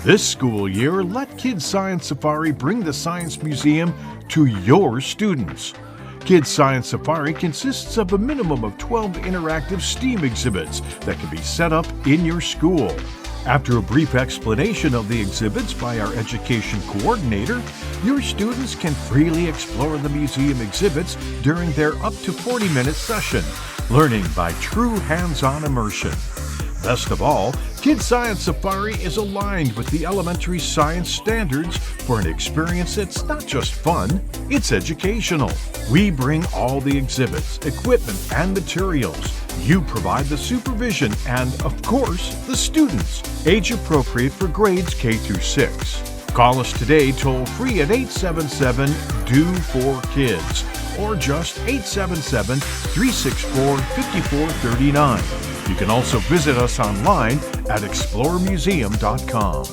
This school year, let Kids Science Safari bring the Science Museum to your students. Kids Science Safari consists of a minimum of 12 interactive STEAM exhibits that can be set up in your school. After a brief explanation of the exhibits by our education coordinator, your students can freely explore the museum exhibits during their up to 40-minute session, learning by true hands-on immersion. Best of all, Kids Science Safari is aligned with the elementary science standards for an experience that's not just fun, it's educational. We bring all the exhibits, equipment, and materials. You provide the supervision and, of course, the students, age appropriate for grades K through 6. Call us today toll-free at 877-DO-4KIDS or just 877-364-5439. You can also visit us online at exploremuseum.com.